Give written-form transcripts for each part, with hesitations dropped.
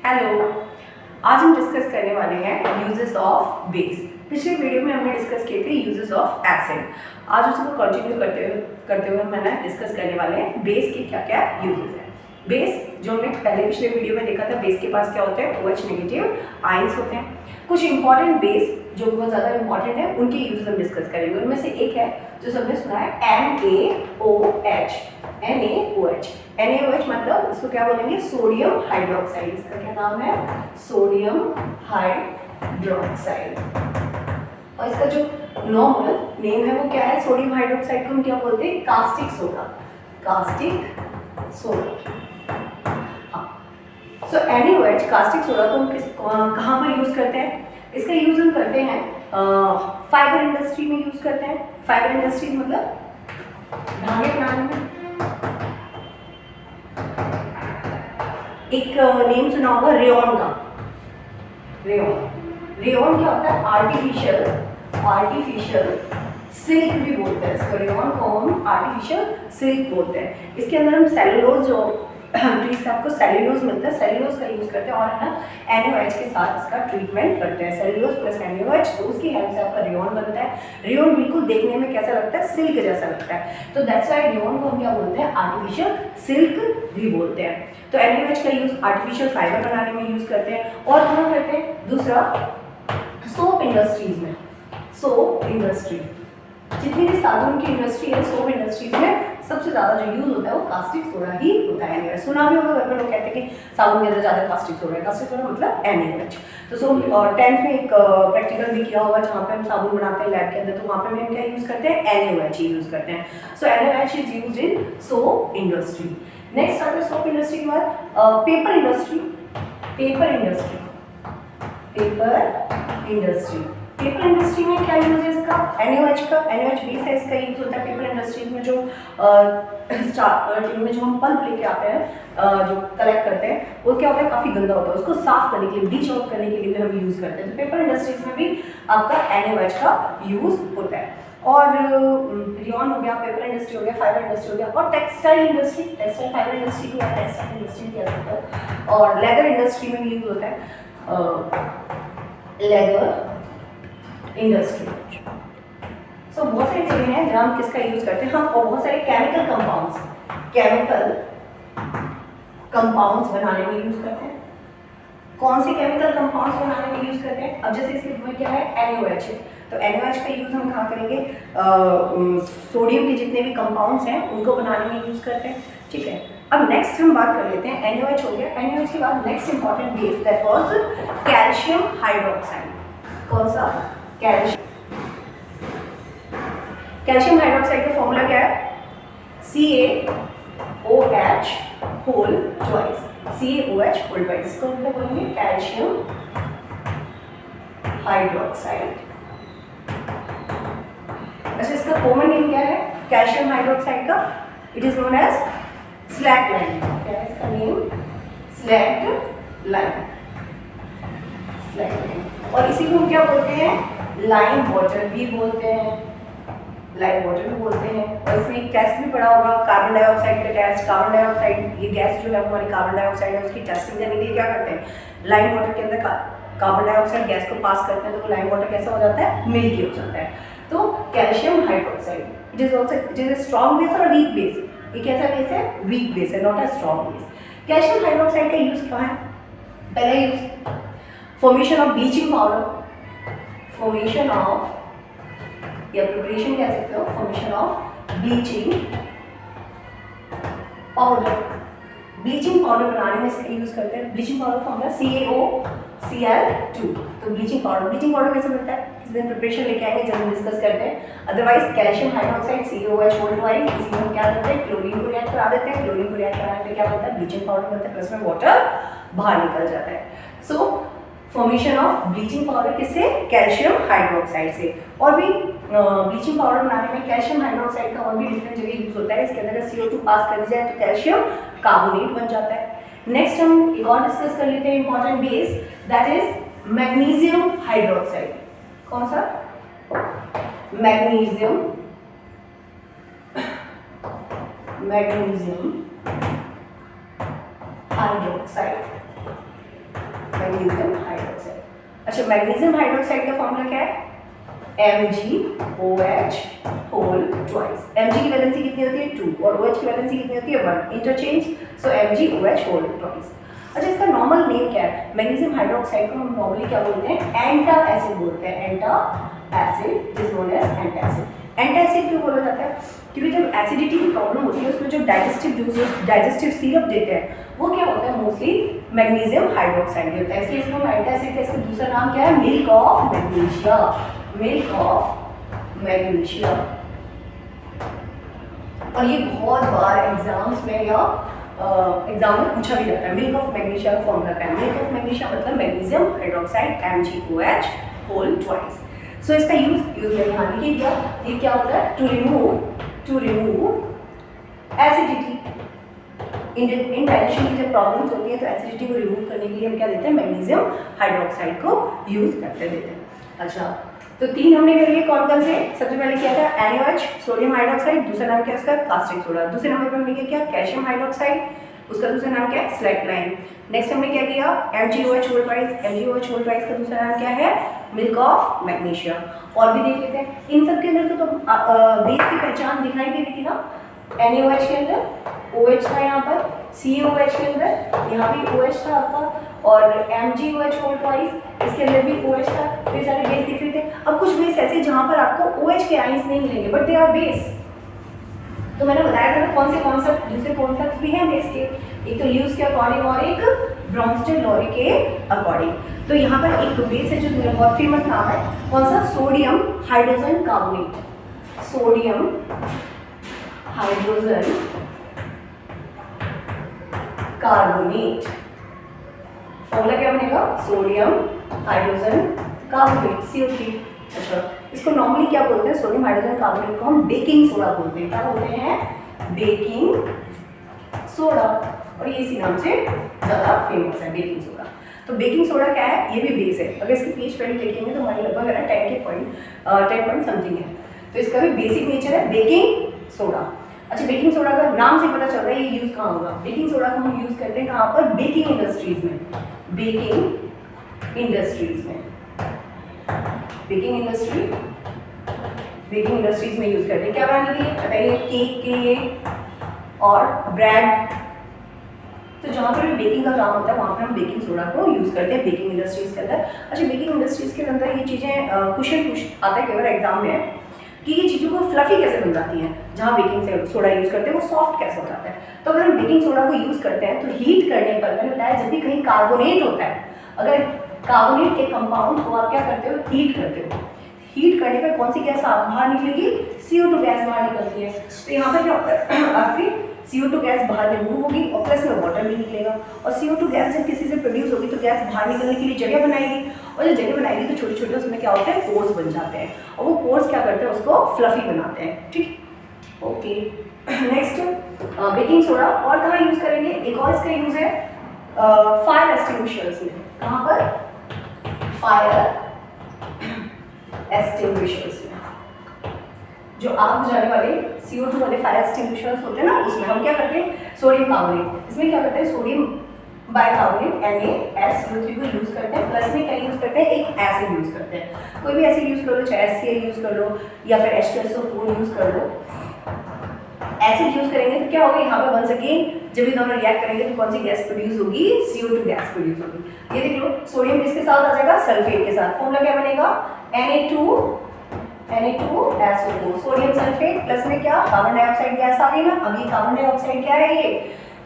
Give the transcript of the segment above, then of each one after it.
Hello. आज हम discuss करने वाले हैं यूजेस ऑफ बेस। पिछले वीडियो में हमने डिस्कस किए थे यूजेस ऑफ एसिड। आज उसको कंटिन्यू करते हुए मैंने डिस्कस करने वाले हैं बेस के क्या क्या यूजेस हैं। बेस जो हमने पहले पिछले वीडियो में देखा था, बेस के पास क्या होते हैं, OH नेगेटिव आयंस होते हैं। कुछ इंपॉर्टेंट बेस जो बहुत ज़्यादा इंपॉर्टेंट है उनके यूजेस हम डिस्कस करेंगे। उनमें से एक है जो सबने सुना है NaOH। NaOH मतलब इसको क्या बोलेंगे, सोडियम हाइड्रोक्साइड। इसका क्या नाम है, सोडियम हाइड्रोक्साइड। और इसका जो नॉर्मल नेम है वो क्या है, सोडियम हाइड्रोक्साइड को हम क्या बोलते हैं, caustic soda. Caustic soda. So NaOH caustic soda को हम कहाँ पर यूज करते हैं, इसका यूज हम करते हैं फाइबर इंडस्ट्री में यूज करते हैं। फाइबर इंडस्ट्री मतलब धागे बनाने में। एक नेम सुना होगा रेयॉन का। रेयॉन क्या होता है, आर्टिफिशियल सिल्क भी बोलते हैं इसको। रेयॉन को हम आर्टिफिशियल सिल्क बोलते हैं। इसके अंदर हम सेलुलोज जो ट्रीज आपको सेल्यूलोज मिलता है, सेल्यूलोज का यूज करते हैं और है ना NaOH के साथ इसका ट्रीटमेंट करते हैं। सेल्यूलोज प्लस NaOH, तो उसकी हेल्प से आपका रेयॉन बनता है। रेयॉन बिल्कुल देखने में कैसा लगता है, सिल्क जैसा लगता है। तो दैट्स व्हाई रेयॉन को हम क्या बोलते हैं, आर्टिफिशियल सिल्क भी बोलते हैं। तो NaOH का यूज आर्टिफिशियल फाइबर बनाने में यूज करते हैं। और कहाँ करते हैं, दूसरा सोप इंडस्ट्रीज में। सोप इंडस्ट्री, जितनी भी साबुन की इंडस्ट्री है, सोप इंडस्ट्रीज में सबसे ज्यादा जो यूज होता है वो कास्टिक सोडा ही होता है। सुना भी होगा, घर में लोग कहते हैं कि साबुन के अंदर ज्यादा कास्टिक सोडा है। कास्टिक सोडा मतलब NaOH। तो 10th में एक प्रैक्टिकल भी किया होगा जहाँ पे हम साबुन बनाते हैं लैब के अंदर, तो वहाँ पे हम क्या यूज करते हैं, NaOH ही यूज करते हैं। सो NaOH is used in soap industry. Next आता है सोप इंडस्ट्री के बाद पेपर इंडस्ट्री। पेपर इंडस्ट्री में क्या यूज है इसका, NaOH का। NaOH बेस है, इसका यूज होता है पेपर इंडस्ट्रीज में। जो में जो हम पल्प लेके आते हैं, जो कलेक्ट करते हैं, वो क्या होता है, काफी गंदा होता है। उसको साफ करने के लिए, ब्लीच आउट करने के लिए भी हम यूज करते हैं। तो पेपर इंडस्ट्रीज में भी आपका NaOH का यूज होता है। और रेयॉन हो गया, पेपर इंडस्ट्री हो गया, फाइबर इंडस्ट्री हो गया। और textile industry, textile fibre industry को टेक्सटाइल इंडस्ट्री कह सकते हो। और लेदर इंडस्ट्री में भी यूज होता है, लेदर इंडस्ट्री। सो बहुत सारी चीजें हैं जहाँ हम किसका यूज करते हैं हम, और बहुत सारे केमिकल कंपाउंड्स बनाने में यूज करते हैं। कौन से केमिकल कंपाउंड्स बनाने में यूज करते हैं, अब जैसे इसके क्या है, NaOH है, तो NaOH का यूज हम कहाँ करेंगे, सोडियम के जितने भी कंपाउंड्स हैं उनको बनाने में यूज करते हैं। ठीक है, अब नेक्स्ट हम बात कर लेते हैं, NaOH हो गया। NaOH के बाद next important base that was calcium hydroxide. कौन सा, कैल्शियम हाइड्रोक्साइड का फॉर्मूला क्या है, CaOH whole twice. CaOH whole twice, इसको हम क्या बोलेंगे, कैल्शियम हाइड्रोक्साइड। अच्छा, इसका कॉमन नेम क्या है कैल्शियम हाइड्रोक्साइड का, it is known as slaked lime. क्या है इसका नेम, स्लैक लाइन। और इसी को हम क्या बोलते हैं, लाइम वाटर भी बोलते हैं। और इसमें एक टेस्ट भी पढ़ा होगा, कार्बन डाइऑक्साइड का टेस्ट। कार्बन डाइऑक्साइड, ये गैस जो है हमारी कार्बन डाइऑक्साइड है, उसकी टेस्टिंग करने के लिए क्या करते हैं, लाइम वाटर के अंदर कार्बन डाइऑक्साइड गैस को पास करते हैं, तो लाइम वाटर कैसा हो जाता है, मिल्की हो जाता है। तो calcium hydroxide it is a strong base और वीक बेस। ये कैसा बेस है, वीक बेस है, not a strong base. Calcium hydroxide का यूज कहाँ है, पहला use formation of bleaching powder. Formation of, या प्रिपरेशन कह सकते हो, formation of bleaching powder. Bleaching powder बनाने में इसका यूज करते हैं। Bleaching powder formula CaOCl2। तो ब्लीचिंग पाउडर कैसे बनता है, किस दिन प्रिपरेशन लेके आएंगे जब हम डिस्कस करते हैं। Otherwise calcium hydroxide CaOH whole twice, इसी में हम क्या करते हैं, क्लोरीन को रिएक्ट करा देते हैं। क्लोरीन को रिएक्ट कराने पे क्या बनता है, ब्लीचिंग पाउडर बनता है, प्लस में वाटर बाहर निकल जाता है। सो फॉर्मेशन ऑफ ब्लीचिंग पाउडर किससे, कैल्शियम हाइड्रोक्साइड से। और भी ब्लीचिंग पाउडर बनाने में कैल्शियम हाइड्रोक्साइड का और भी डिफरेंट जगह यूज होता है। इसके अंदर अगर CO2 पास कर दिया जाए तो कैल्शियम कार्बोनेट बन जाता है। नेक्स्ट हम एक और डिस्कस कर लेते हैं important base, that is magnesium hydroxide. कौन सा, मैग्नीशियम हाइड्रोक्साइड। Magnesium hydroxide. अच्छा, मैग्नीशियम हाइड्रोक्साइड का फॉर्मूला क्या है? MgOH whole twice. Mg की वैलेंसी कितनी होती है? 2 और OH की वैलेंसी कितनी होती है? 1। इंटरचेंज, सो MgOH होल ट्वाइस। अच्छा, इसका नॉर्मल नेम क्या है? मैग्नीशियम हाइड्रोक्साइड को हम नॉर्मली क्या बोलते हैं? एंटा एसिड बोलते हैं। Antacid is known as antacid. Antacid क्यों बोला जाता है? क्योंकि जब एसिडिटी की प्रॉब्लम होती है उसमें जो डाइजेस्टिव जूसेस, डाइजेस्टिव सिरप देते हैं, वो क्या होता है? मोस्टली मैग्नीशियम हाइड्रोक्साइड होता है। इसलिए इसको एंटा एसिड का इसका दूसरा नाम क्या है? Milk of magnesia. Milk of magnesia. और ये बहुत बार एग्जाम्स में या एग्जाम में पूछा भी जाता है। मिल्क ऑफ मैग्नीशिया का फॉर्मूला क्या है? मिल्क ऑफ मैग्नीशिया मतलब magnesium hydroxide MgOH whole twice. So इसका यूज मैंने यहाँ लिख दिया। ये क्या होता है? To remove acidity. इन डाइजेशन की जब प्रॉब्लम्स होती है तो एसिडिटी को रिमूव करने के लिए हम क्या देते हैं? मैग्नीशियम हाइड्रोक्साइड को यूज करते देते हैं। अच्छा, तो 3 हमने कर लिए। कौन कौन से? सबसे पहले क्या था? NaOH sodium hydroxide. दूसरा नाम क्या है उसका? Caustic soda. दूसरे नंबर पर हमने क्या? Calcium hydroxide. उसका दूसरा नाम क्या है? स्लैकलाइन। नेक्स्ट हमने क्या किया? MgOH whole twice. MgOH whole twice का दूसरा नाम क्या है? Milk of magnesia. और भी देख लेते हैं। इन सब के अंदर तो बेस की पहचान दिखाई दे रही थी ना? NaOH के अंदर OH था, यहाँ पर CaOH के अंदर यहाँ भी OH था आपका, और MgOH होल ट्वाइस इसके अंदर भी OH था। तो ये सारे बेस दिख रहे थे। अब कुछ बेस ऐसे जहाँ पर आपको OH के आयंस नहीं मिलेंगे बट दे आर बेस। तो मैंने बताया था कौन से कॉन्सेप्ट, दूसरे कॉन्सेप्ट भी हैं बेस के। एक तो ल्यूस के अकॉर्डिंग और एक ब्रॉन्स्टेड-लॉरी के अकॉर्डिंग। तो यहाँ पर एक बेस है जो बहुत फेमस नाम है। कौन सा? Sodium hydrogen carbonate. Sodium hydrogen carbonate. Formula क्या बनेगा? Sodium hydrogen carbonate CO3। अच्छा, इसको नॉर्मली क्या बोलते हैं? सोडियम हाइड्रोजन कार्बोनेट को हम बेकिंग सोडा बोलते हैं। क्या बोलते हैं? Baking soda. और ये इसी नाम से ज़्यादा फेमस है, बेकिंग सोडा। तो बेकिंग सोडा क्या है? ये भी बेस है। अगर इसकी पीएच वैल्यू देखेंगे तो हमारी लगभग है 10 पॉइंट समथिंग है। तो इसका भी बेसिक नेचर है बेकिंग सोडा। अच्छा, बेकिंग सोडा का नाम से पता चल रहा है ये यूज़ कहाँ होगा? बेकिंग सोडा को हम यूज़ करते हैं कहाँ पर? बेकिंग इंडस्ट्रीज में। बेकिंग इंडस्ट्रीज में। बेकिंग इंडस्ट्रीज में यूज़ करते हैं। क्या बनाने के लिए? बताइए। केक के लिए और ब्रेड। तो जहाँ पर भी बेकिंग का काम होता है वहाँ पर हम बेकिंग सोडा को यूज़ करते हैं बेकिंग इंडस्ट्रीज के अंदर। अच्छा, बेकिंग इंडस्ट्रीज के अंदर ये चीज़ें क्वेश्चन आता है कई बार एग्जाम में कि ये चीज़ों को फ्लफी कैसे बन जाती हैं। जहाँ बेकिंग सोडा यूज़ करते हैं वो सॉफ्ट कैसे हो जाता है। तो अगर हम बेकिंग सोडा को यूज़ करते हैं तो हीट करने पर, मैंने बताया जब भी कहीं कार्बोनेट होता है, अगर कार्बोनेट के कंपाउंड को आप क्या करते हो? हीट करते हो। हीट करने पर कौन सी गैस बाहर निकलेगी? CO2 गैस बाहर निकलती है। तो यहाँ पर क्या होता है? आपकी CO2 गैस बाहर रिमूव होगी और प्लस में वाटर भी निकलेगा। और CO2 गैस जब किसी से प्रोड्यूस होगी तो गैस बाहर निकलने के लिए जगह बनाएगी, और जब जगह बनाएगी तो छोटे छोटे उसमें क्या होते हैं? पोर्स बन जाते हैं, और वो पोर्स क्या करते हैं? उसको फ्लफी बनाते हैं। ठीक, ओके। नेक्स्ट, बेकिंग सोडा और कहाँ यूज़ करेंगे? एक और इसका यूज़ है फायर एक्सटिंग्विशर्स में। कहाँ पर? फायर एक्सटिंग्विशर्स में। जो आग बुझाने वाले CO2 वाले फायर एक्सटिंग्विशर्स होते हैं ना, उसमें हम क्या करते हैं? Sodium carbonate. इसमें क्या करते हैं? सोडियम बाइकार्बोनेट NaSO3 को यूज़ करते हैं। प्लस में क्या यूज़ करते हैं? एक एसिड यूज़ करते हैं। कोई भी एसिड यूज़ कर लो, चाहे HCl यूज़ कर लो या फिर H2SO4 यूज़ कर लो। एसिड यूज़ करेंगे तो क्या होगा? यहाँ पर वंस अगेन जब ये दोनों रिएक्ट करेंगे तो कौन सी गैस प्रोड्यूस होगी? CO2 गैस प्रोड्यूस होगी। ये देख लो, सोडियम किसके साथ आ जाएगा? सल्फेट के साथ। फॉर्मूला क्या बनेगा? Na2SO4 सोडियम सल्फेट, प्लस में क्या? कार्बन डाइऑक्साइड गैस आ गई ना। अब ये कार्बन डाइऑक्साइड क्या है?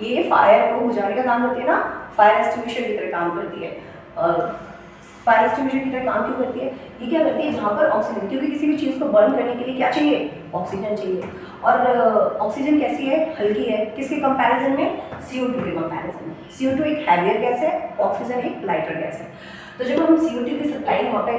ये फायर को बुझाने का काम करती है ना, फायर एक्सटिंग्विशर की तरह काम करती है। फायर एक्सटिंग्विशर की तरह काम क्यों करती है? ये क्या करती है? जहाँ पर ऑक्सीजन, क्योंकि किसी भी चीज़ को बर्न करने के लिए क्या चाहिए? ऑक्सीजन चाहिए। और ऑक्सीजन कैसी है? हल्की है। किसके कंपैरिजन में? CO2 के कंपैरिजन में। CO2 एक हैवियर गैस है, ऑक्सीजन एक लाइटर गैस है। तो जब हम CO2 की सप्लाई वहाँ पे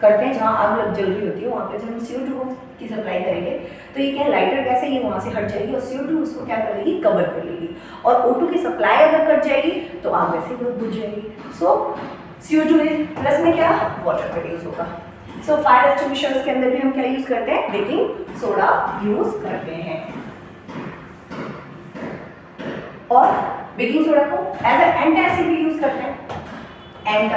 करते हैं जहाँ आग लग जल रही होती है, वहाँ पे जब हम CO2 की सप्लाई करेंगे तो ये क्या है? लाइटर गैस है, ये वहाँ से हट जाएगी और CO2 उसको क्या कर लेगी? कवर कर लेगी। और O2 की सप्लाई अगर कट जाएगी तो आग वैसे ही बुझ जाएगी। सो CO2 प्लस में क्या? वाटर प्रोड्यूस होगा। सो फायर एक्सटिंग्विशर्स के अंदर भी हम क्या यूज़ करते हैं? बेकिंग सोडा यूज़ करते हैं। और बेकिंग सोडा को एज ए एंटासिड भी यूज़ करते हैं। एंड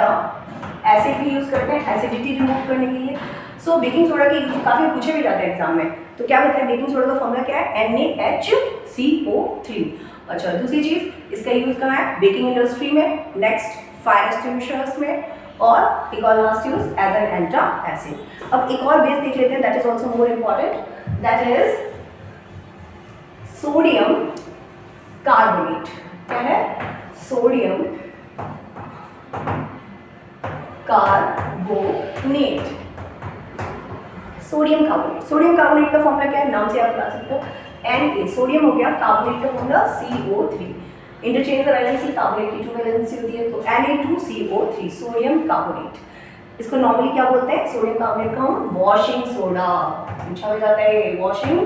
एसिड भी यूज़ करते हैं एसिडिटी रिमूव करने के लिए। सो बेकिंग सोडा के यूज काफ़ी पूछे भी जाते हैं एग्जाम में, तो क्या बताया बेकिंग सोडा का फॉर्मूला क्या है, NaHCO3। अच्छा, दूसरी चीज़ इसका यूज़ कहाँ है, बेकिंग इंडस्ट्री में, नेक्स्ट फायर एक्सटिंग्विशर्स में, और एक और last use as an antacid. अब एक और बेस देख लेते हैं that is also more important, that is sodium carbonate. क्या है, sodium carbonate. Sodium carbonate, sodium carbonate का फॉर्मूला क्या है, नाम से आप बता सकते हो, Na। सोडियम हो गया, कार्बोनेट का formula CO3। Interchange valency, carbonate की 2 वैलेंसी होती है, तो Na2CO3 सोडियम कार्बोनेट। इसको नॉर्मली क्या बोलते हैं, सोडियम कार्बोनेट का हम वॉशिंग सोडा, पूछा हो जाता है वॉशिंग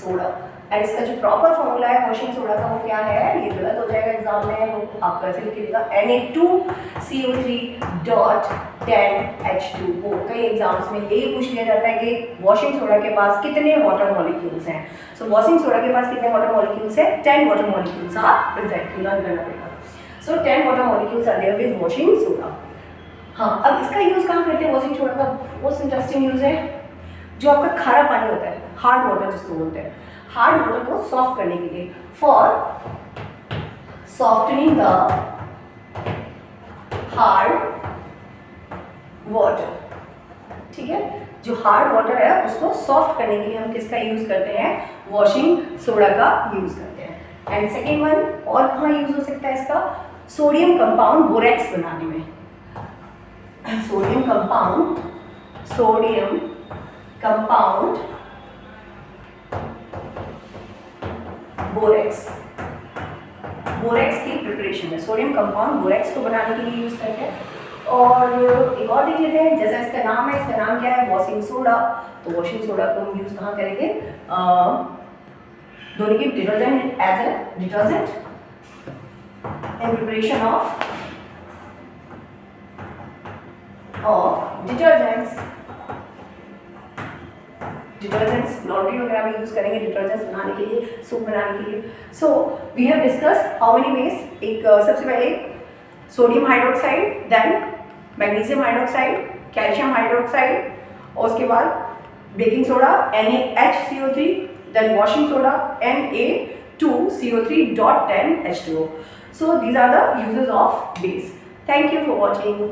सोडा। एंड इसका जो प्रॉपर फॉर्मूला है वॉशिंग सोडा का वो क्या है, ये गलत हो जाएगा एग्जाम में, वो आपको ऐसे लिख के देगा Na2CO3.10H2O। कई एग्जाम्स में यही पूछ लिया जाता है कि वॉशिंग सोडा के पास कितने वाटर मॉलिक्यूल्स हैं। सो वॉशिंग सोडा के पास कितने वाटर मॉलिक्यूल्स है, 10 water molecules are present, learn करना पड़ेगा। So 10 water molecules are there with washing soda. हाँ, अब इसका यूज कहाँ करते हैं वॉशिंग सोडा का, मोस्ट इंटरेस्टिंग यूज है जो आपका खारा पानी होता है, हार्ड वाटर जिसको बोलते हैं, हार्ड वाटर को सॉफ्ट करने के लिए, for softening the hard water. ठीक है, जो हार्ड वाटर है उसको सॉफ्ट करने के लिए हम किसका यूज करते हैं, वॉशिंग सोडा का यूज करते हैं। एंड सेकेंड वन, और कहाँ यूज हो सकता है इसका, सोडियम कंपाउंड बोरेक्स बनाने में। सोडियम कंपाउंड बोरेक्स, बोरेक्स की प्रिपरेशन है, सोडियम कंपाउंड बोरेक्स को बनाने के लिए यूज करते हैं। और एक और देख लेते हैं, जैसा इसका नाम है, इसका नाम क्या है, वॉशिंग सोडा। तो वॉशिंग सोडा को हम यूज कहाँ करेंगे, दोनों की detergent, as a detergent in preparation of detergents laundry वगैरह में यूज करेंगे डिटर्जेंट्स बनाने के लिए, सूप बनाने के लिए। So we have discuss how many ways, एक सबसे पहले sodium hydroxide, then magnesium hydroxide, calcium hydroxide, और उसके बाद baking soda NaHCO3, then washing soda Na2CO3.10H2O. So these are the uses of base. Thank you for watching.